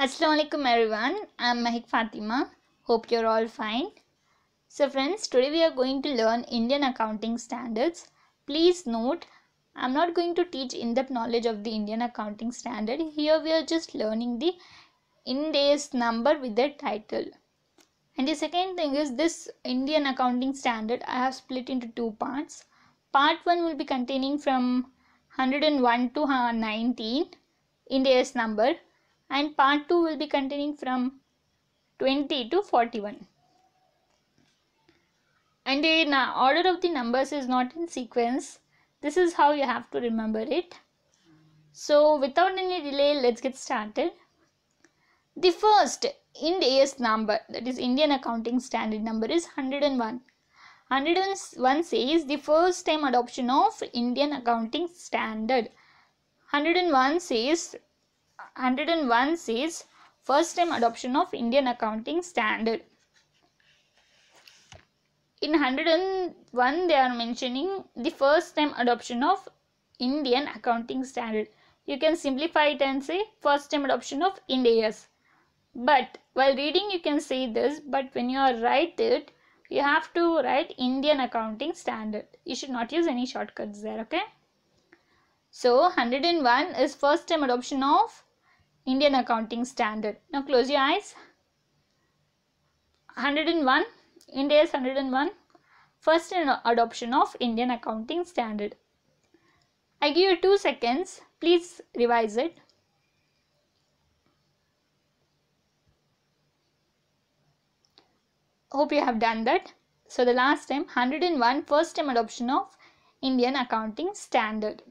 Assalamualaikum everyone, I am Mahik Fatima. Hope you're all fine. So friends, today we are going to learn Indian accounting standards. Please note, I am not going to teach in-depth knowledge of the Indian accounting standard. Here we are just learning the Ind AS number with the title. And the second thing is this Indian accounting standard I have split into two parts. Part 1 will be containing from 101 to 19 Ind AS number. And part 2 will be containing from 20 to 41. And the order of the numbers is not in sequence. This is how you have to remember it. So without any delay, let's get started. The first Ind AS number, that is Indian accounting standard number, is 101. 101 says the first time adoption of Indian accounting standard. 101 says first time adoption of Indian accounting standard. In 101 they are mentioning the first time adoption of Indian accounting standard. You can simplify it and say first time adoption of Ind AS. But while reading you can say this, but when you write it, you have to write Indian accounting standard. You should not use any shortcuts there, okay? So 101 is first time adoption of Indian accounting standard. Now close your eyes. 101, Ind AS 101, first adoption of Indian accounting standard. I give you 2 seconds. Please revise it. Hope you have done that. So the last time, 101, first time adoption of Indian accounting standard.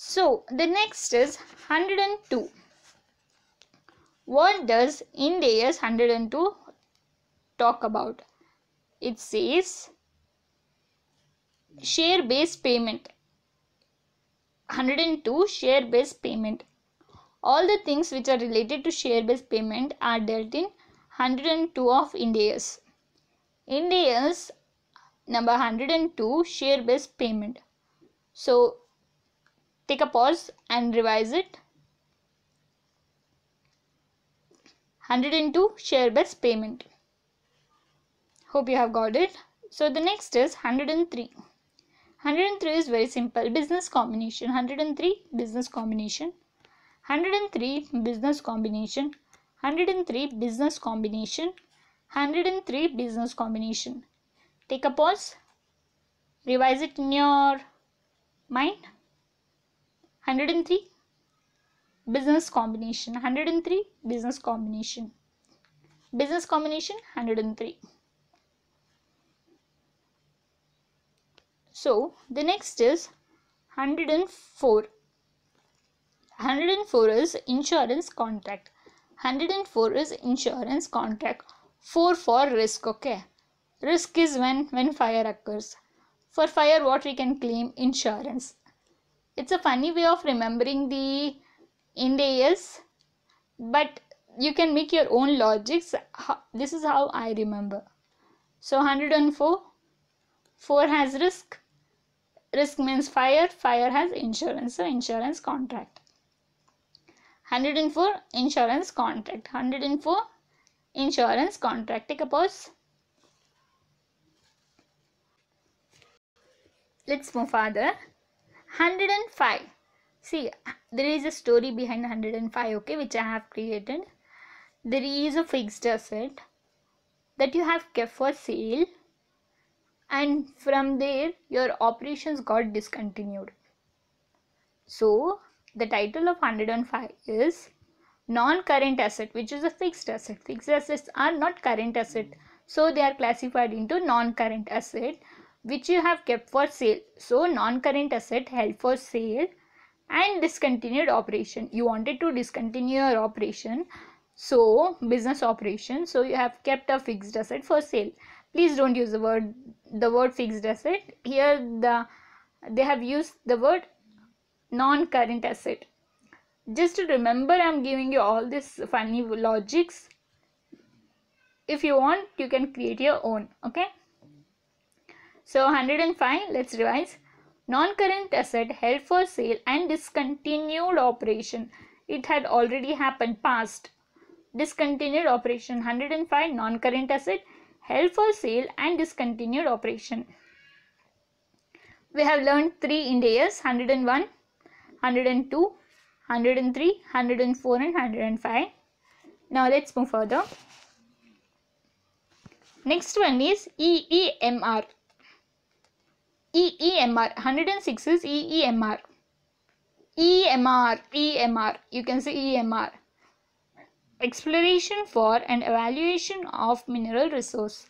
So the next is 102. What does Ind AS 102 talk about? It says share based payment. 102, share based payment. All the things which are related to share based payment are dealt in 102 of Ind AS. Ind AS number 102, share based payment. So take a pause and revise it. 102, share based payment. Hope you have got it. So the next is 103. 103 is very simple. Business combination. 103, business combination. 103, business combination. 103, business combination. 103, business combination. Take a pause. Revise it in your mind. 103, business combination. 103, business combination. Business combination 103. So the next is 104. 104 is insurance contract. 104 is insurance contract. 4 for risk, okay. Risk is when fire occurs. For fire what we can claim? Insurance. It's a funny way of remembering the Ind AS, but you can make your own logics. This is how I remember. So 104, 4 has risk. Risk means fire. Fire has insurance. So insurance contract. 104, insurance contract. 104, insurance contract. Take a pause. Let's move further. 105. See, there is a story behind 105, okay, which I have created. There is a fixed asset that you have kept for sale, and from there your operations got discontinued. So the title of 105 is non-current asset, which is a fixed asset. Fixed assets are not current asset, so they are classified into non-current asset which you have kept for sale. So non-current asset held for sale and discontinued operation. You wanted to discontinue your operation, so business operation, so you have kept a fixed asset for sale. Please don't use the word fixed asset. Here they have used the word non-current asset. Just to remember, I am giving you all this funny logics. If you want, you can create your own, okay. So 105, let's revise. Non-current asset held for sale and discontinued operation. It had already happened, past. Discontinued operation. 105 non-current asset, held for sale and discontinued operation. We have learned 3 Ind AS, 101, 102, 103, 104 and 105. Now let's move further. Next one is EEMR. EEMR. 106 is EEMR. EMR. You can say EMR. Exploration for and evaluation of mineral resource.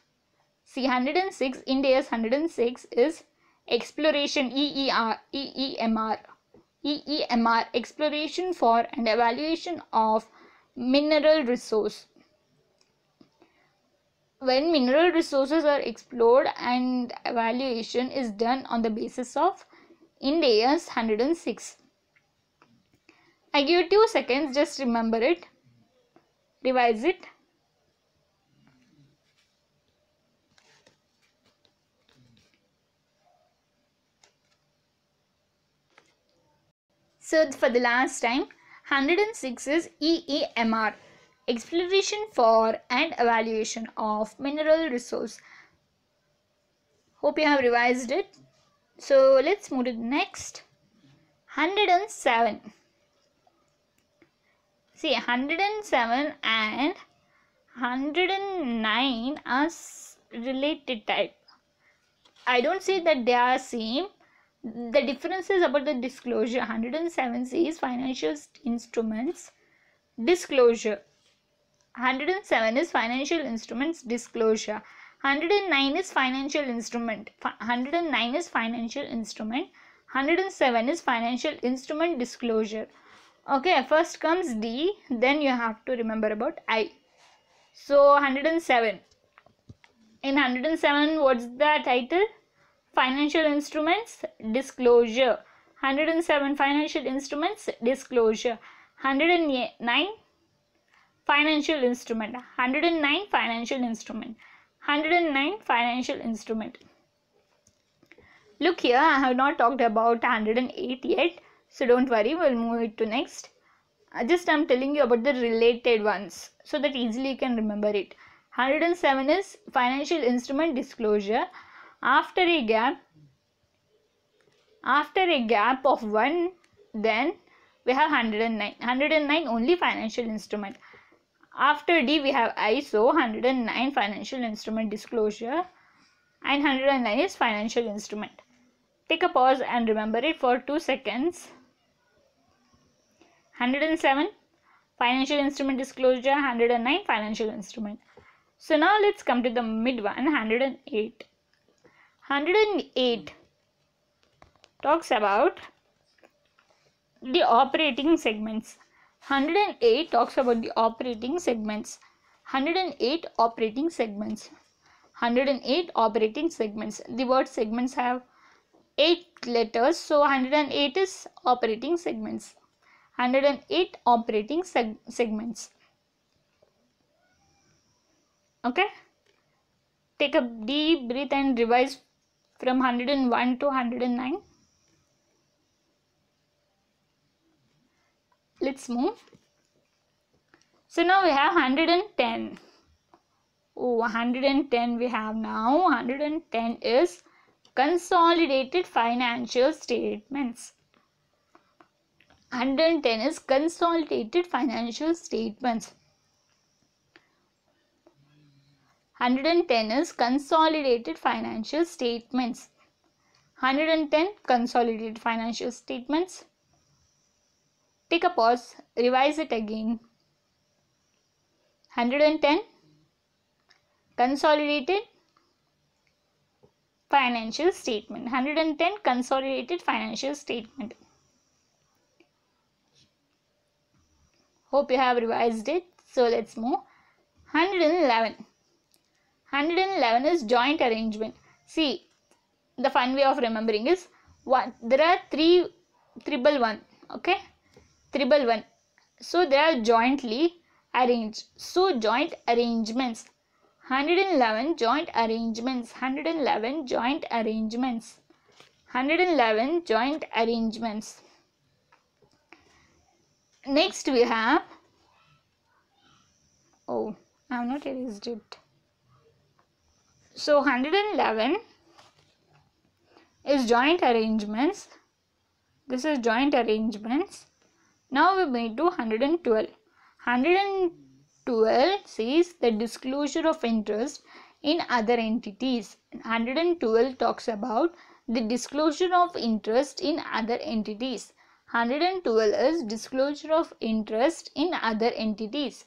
See, 106, Ind AS 106 is exploration, EEMR. Exploration for and evaluation of mineral resource. When mineral resources are explored and evaluation is done on the basis of Ind AS 106. I give you 2 seconds, just remember it, revise it. So for the last time, 106 is EEMR, exploration for and evaluation of mineral resource. Hope you have revised it. So let's move to the next. 107. See, 107 and 109 are related type. I don't say that they are same. The difference is about the disclosure. 107 says financial instruments disclosure. 107 is financial instruments disclosure. 109 is financial instrument. 109 is financial instrument. 107 is financial instrument disclosure. Okay, first comes D, then you have to remember about I. So 107. In 107, what's the title? Financial instruments disclosure. 107 financial instruments disclosure. 109 financial instrument. 109 financial instrument. 109 financial instrument. Look here, I have not talked about 108 yet, so don't worry, we'll move it to next. Just I'm telling you about the related ones so that easily you can remember it. 107 is financial instrument disclosure. After a gap of 1, then we have 109. 109 only financial instrument. After D we have I, so 109 financial instrument disclosure and 109 is financial instrument. Take a pause and remember it for 2 seconds. 107 financial instrument disclosure, 109 financial instrument. So now let's come to the mid one, 108. 108 talks about the operating segments. 108 talks about the operating segments. 108 operating segments. 108 operating segments. The word segments have 8 letters, so 108 is operating segments. 108 operating segments. Okay, take a deep breath and revise from 101 to 109. Let's move. So now we have 110. Oh, 110 we have now. 110 is consolidated financial statements. 110 is consolidated financial statements. 110 is consolidated financial statements. 110 consolidated financial statements. Take a pause, revise it again. 110 consolidated financial statement. 110 consolidated financial statement. Hope you have revised it. So let's move. 111. 111 is joint arrangement. See, the fun way of remembering is there are 3 triple 1. Okay, triple 1. So they are jointly arranged. So joint arrangements. 111 joint arrangements. 111 joint arrangements. 111 joint arrangements. Next we have, oh, I have not erased it. So 111 is joint arrangements. This is joint arrangements. Now we move to 112. 112 says the disclosure of interest in other entities. 112 talks about the disclosure of interest in other entities. 112 is disclosure of interest in other entities.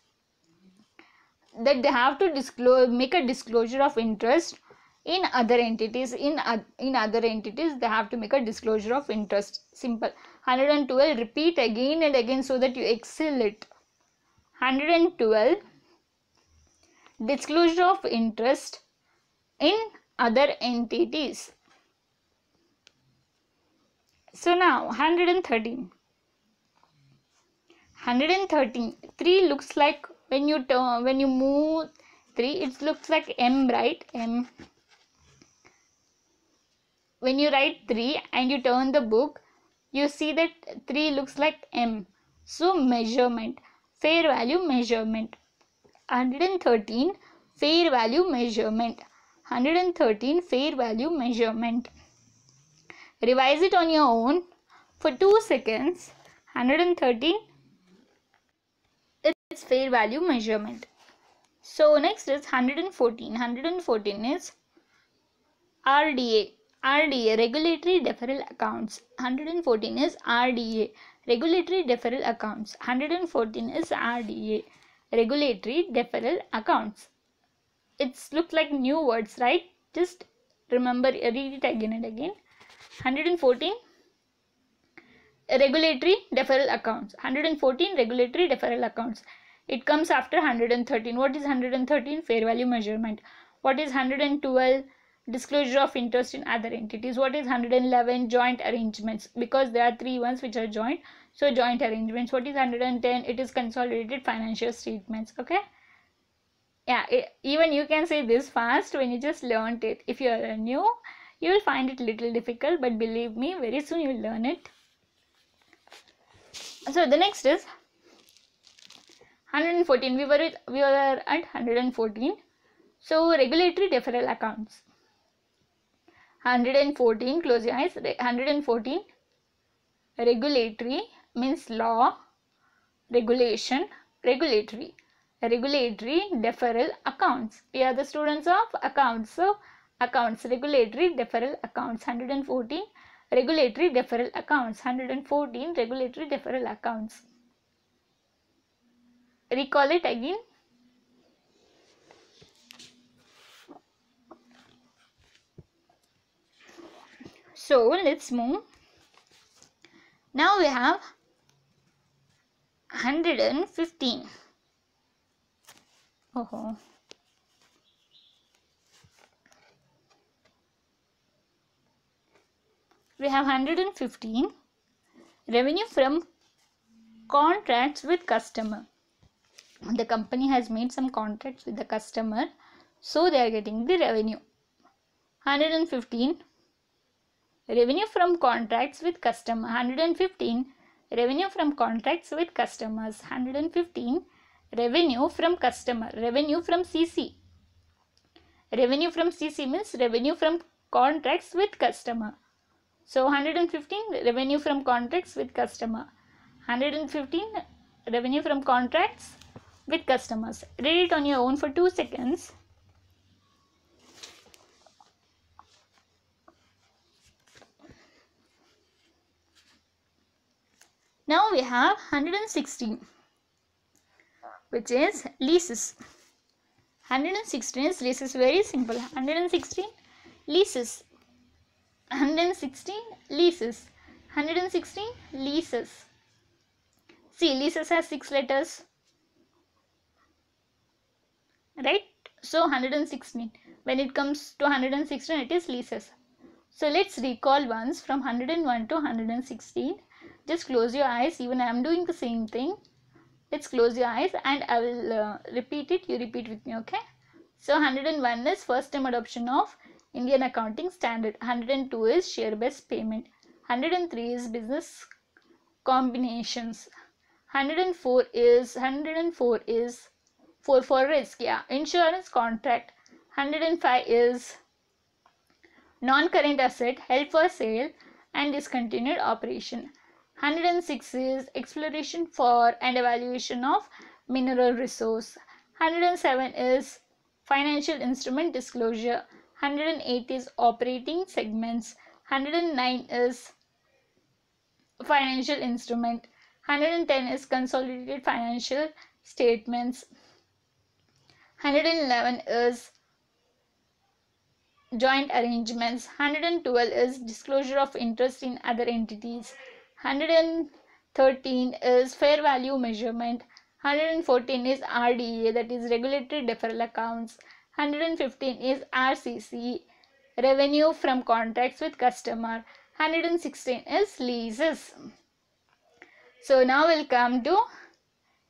That they have to disclose, make a disclosure of interest in other entities. In other entities they have to make a disclosure of interest. Simple. 112, repeat again and again so that you excel it. 112, disclosure of interest in other entities. So now 113. 113, 3 looks like, when you move 3, it looks like M, right? M. When you write 3 and you turn the book, you see that 3 looks like M. So measurement, fair value measurement. 113, fair value measurement. 113, fair value measurement. Revise it on your own for 2 seconds. 113, it's fair value measurement. So next is 114. 114 is RDA. RDA, regulatory deferral accounts. 114 is RDA, regulatory deferral accounts. 114 is RDA, regulatory deferral accounts. It's look like new words, right? Just remember, read it again and again. 114, regulatory deferral accounts. 114, regulatory deferral accounts. It comes after 113. What is 113? Fair value measurement. What is 112? Disclosure of interest in other entities. What is 111? Joint arrangements, because there are 3 ones which are joint, so joint arrangements. What is 110? It is consolidated financial statements. Okay, yeah, even you can say this fast when you just learned it. If you are new, you will find it little difficult, but believe me, very soon you will learn it. So the next is 114. We were at 114. So regulatory deferral accounts. 114, close your eyes. 114, regulatory means law, regulation, regulatory deferral accounts. We are the students of accounts, so accounts, regulatory deferral accounts. 114, regulatory deferral accounts. 114, regulatory deferral accounts. Recall it again. So let's move. Now we have 115. Oh. We have 115. Revenue from contracts with customer. The company has made some contracts with the customer, so they are getting the revenue. 115. Revenue from contracts with customer. 115. Revenue from contracts with customers. 115. Revenue from customer. Revenue from CC. Revenue from CC means revenue from contracts with customer. So 115, revenue from contracts with customer. 115, revenue from contracts with customers. Read it on your own for 2 seconds. Now we have 116, which is leases. 116 is leases, very simple. 116 leases. 116 leases. 116 leases. See, leases has 6 letters, right? So 116. When it comes to 116, it is leases. So let's recall once from 101 to 116. Just close your eyes. Even I am doing the same thing. Let's close your eyes and I will repeat it. You repeat with me, okay? So 101 is first time adoption of Indian accounting standard. 102 is share based payment. 103 is business combinations. 104 is 4 for risk, yeah, insurance contract. 105 is non-current asset held for sale and discontinued operation. 106 is exploration for and evaluation of mineral resource. 107 is financial instrument disclosure. 108 is operating segments. 109 is financial instrument. 110 is consolidated financial statements. 111 is joint arrangements. 112 is disclosure of interest in other entities. 113 is fair value measurement. 114 is RDA, that is regulatory deferral accounts. 115 is RCC, revenue from contracts with customer. 116 is leases. So now we'll come to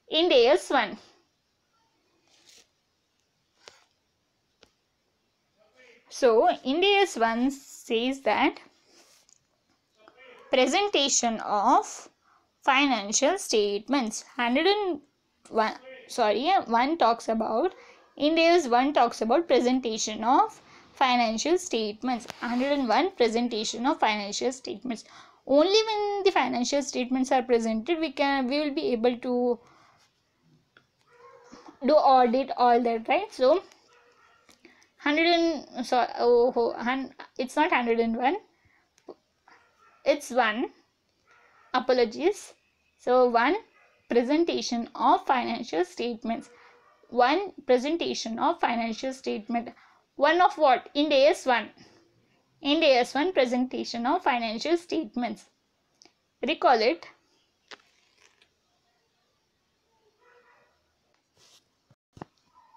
Ind AS 1. So Ind AS 1 says that presentation of financial statements. 1 talks about Ind AS 1 talks about presentation of financial statements. 101 presentation of financial statements. Only when the financial statements are presented we will be able to do audit, all that, right? So it's not 101, it's 1, apologies. So 1 presentation of financial statements. 1 presentation of financial statement. 1 of what? Ind AS 1. Ind AS 1 presentation of financial statements. Recall it.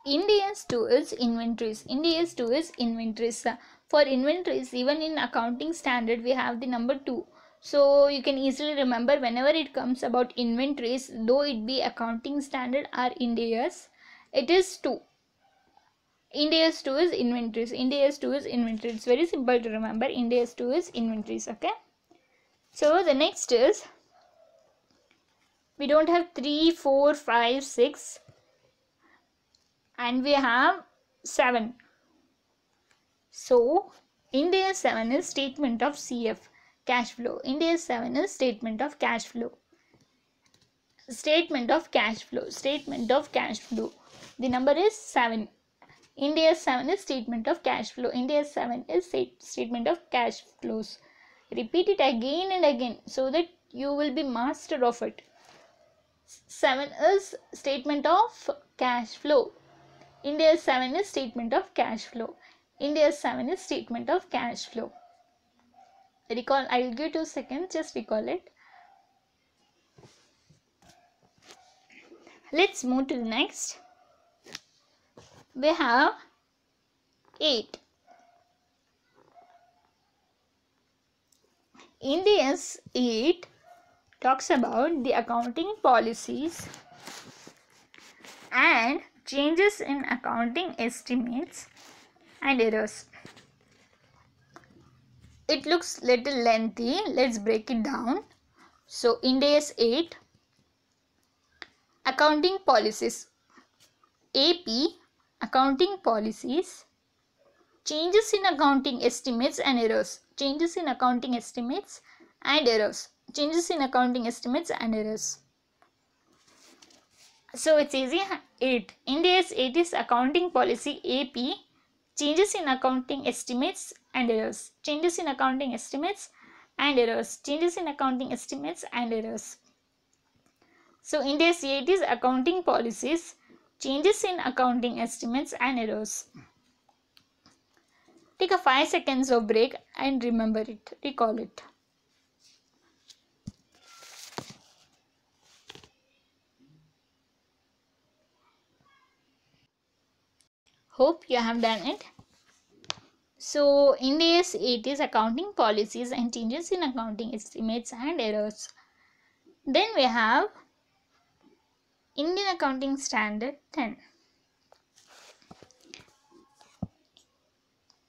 Ind AS 2 is inventories. Ind AS 2 is inventories. For inventories, even in accounting standard, we have the number 2. So you can easily remember whenever it comes about inventories, though it be accounting standard or Ind AS, it is 2. Ind AS 2 is inventories. Ind AS 2 is inventories. It's very simple to remember. Ind AS 2 is inventories. Okay. So the next is, we don't have 3, 4, 5, 6. And we have 7. So Ind AS 7 is statement of CF, cash flow. Ind AS 7 is statement of cash flow. Statement of cash flow. Statement of cash flow. The number is 7. Ind AS 7 is statement of cash flow. Ind AS 7 is statement of cash flows. Repeat it again and again so that you will be master of it. 7 is statement of cash flow. Ind AS 7 is statement of cash flow. Ind AS 7 is statement of cash flow. Recall, I will give 2 seconds, just recall it. Let's move to the next. We have 8. Ind AS 8 talks about the accounting policies and changes in accounting estimates and errors. It looks little lengthy. Let's break it down. So Ind AS 8, accounting policies. AP, accounting policies, changes in accounting estimates and errors. Changes in accounting estimates and errors. Changes in accounting estimates and errors. So it's easy. 8. Ind AS 8 is accounting policy AP, changes in accounting estimates and errors. Changes in accounting estimates and errors. Changes in accounting estimates and errors. So Ind AS 8 is accounting policies, changes in accounting estimates and errors. Take a 5 seconds of break and remember it. Recall it. Hope you have done it. So Ind AS 8 is accounting policies and changes in accounting estimates and errors. Then we have Indian Accounting Standard 10.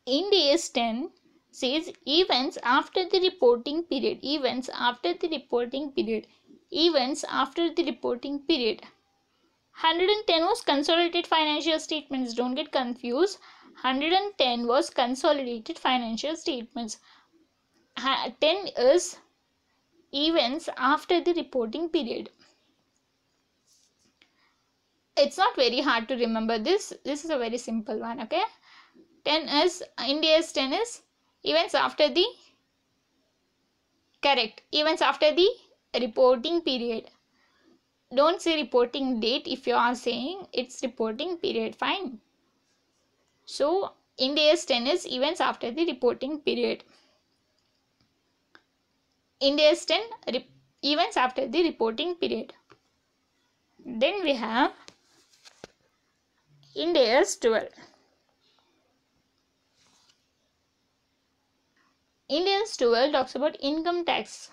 Ind AS 10 says events after the reporting period. Events after the reporting period. events after the reporting period. 110 was consolidated financial statements. Don't get confused. 110 was consolidated financial statements. 10 is events after the reporting period. It's not very hard to remember this. This is a very simple one, okay? 10 is, Ind AS 10 is events after the, correct, events after the reporting period. Don't say reporting date if you are saying it's reporting period, fine. So, Ind AS 10 is events after the reporting period. Ind AS 10 events after the reporting period. Then we have Ind AS 12. Ind AS 12 talks about income tax.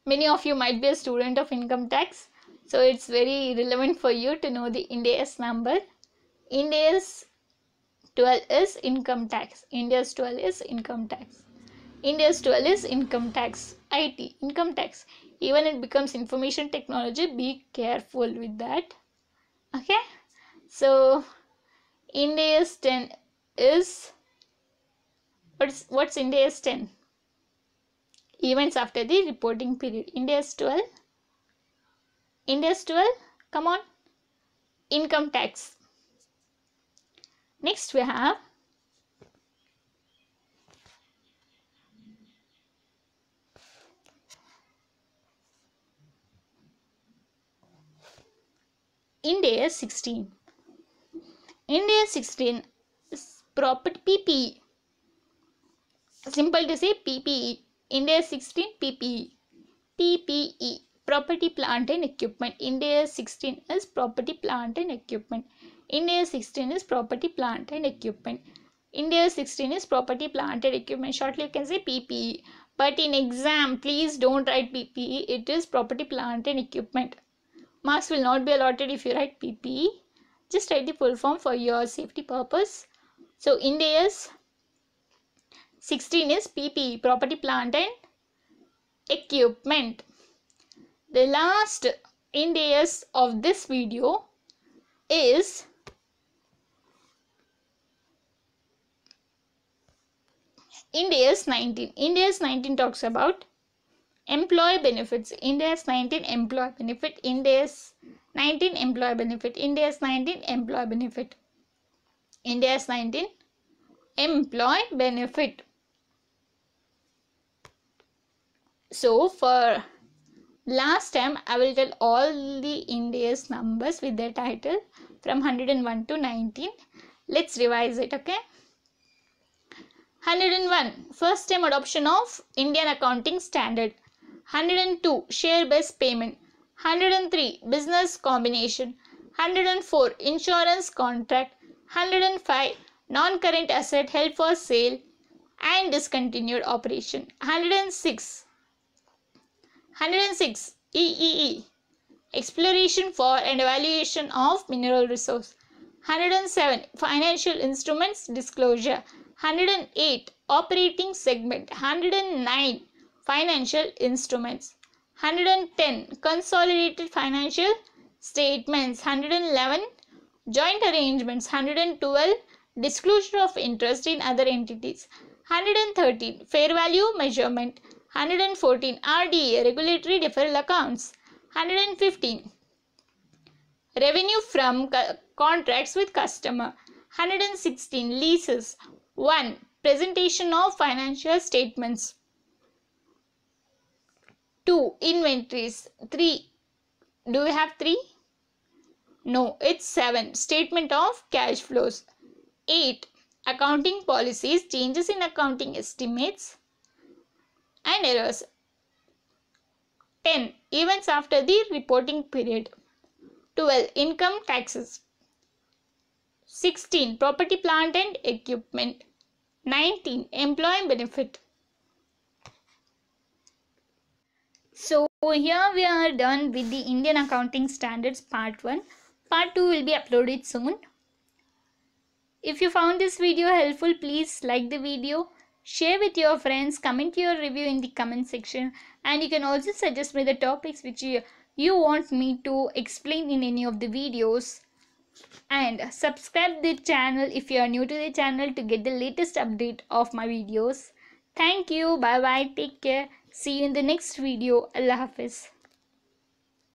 Many of you might be a student of income tax, so it's very relevant for you to know the Ind AS number. Ind AS 12 is income tax. Ind AS 12 is income tax. Ind AS 12 is income tax. IT, income tax. Even it becomes information technology, be careful with that. Okay. So, Ind AS 10 is, what's Ind AS 10? Events after the reporting period. Ind AS 12. Ind AS 12, come on. Income tax. Next we have Ind AS 16. Ind AS 16 is property PPE. Simple to say PPE. Ind AS 16 PPE. PPE. Property, plant and equipment. Ind AS 16 is property, plant and equipment. Ind AS 16 is property, plant and equipment. Ind AS 16 is property, plant and equipment. Shortly you can say PPE. But in exam, please don't write PPE. It is property, plant and equipment. Marks will not be allotted if you write PPE. Just write the full form for your safety purpose. So Ind AS 16 is PPE, property, plant and equipment. The last Ind AS of this video is Ind AS 19. Ind AS 19 talks about employee benefits. Ind AS 19 employee benefit. Ind AS 19 employee benefit. Ind AS 19 employee benefit. Ind AS 19 employee benefit. So for last time I will tell all the Ind AS numbers with their title from 101 to 19. Let's revise it, okay? 101, first time adoption of Indian accounting standard. 102, share based payment. 103, business combination. 104, insurance contract. 105, non-current asset held for sale and discontinued operation. 106, EEE, exploration for and evaluation of mineral resource. 107, financial instruments disclosure. 108, operating segment. 109, financial instruments. 110, consolidated financial statements. 111, joint arrangements. 112, disclosure of interest in other entities. 113, fair value measurement. 114, RDA, regulatory deferral accounts. 115, revenue from contracts with customer. 116, leases. 1, presentation of financial statements. 2, inventories. 3, do we have 3? No, it's 7, statement of cash flows. 8, accounting policies, changes in accounting estimates and errors. 10, events after the reporting period. 12, income taxes. 16, property, plant and equipment. 19, employee benefit. So here we are done with the Indian Accounting Standards Part 1. Part 2 will be uploaded soon. If you found this video helpful, please like the video, share with your friends, comment your review in the comment section, and you can also suggest me the topics which you want me to explain in any of the videos. And subscribe the channel if you are new to the channel to get the latest update of my videos. Thank you. Bye bye. Take care. See you in the next video. Allah Hafiz.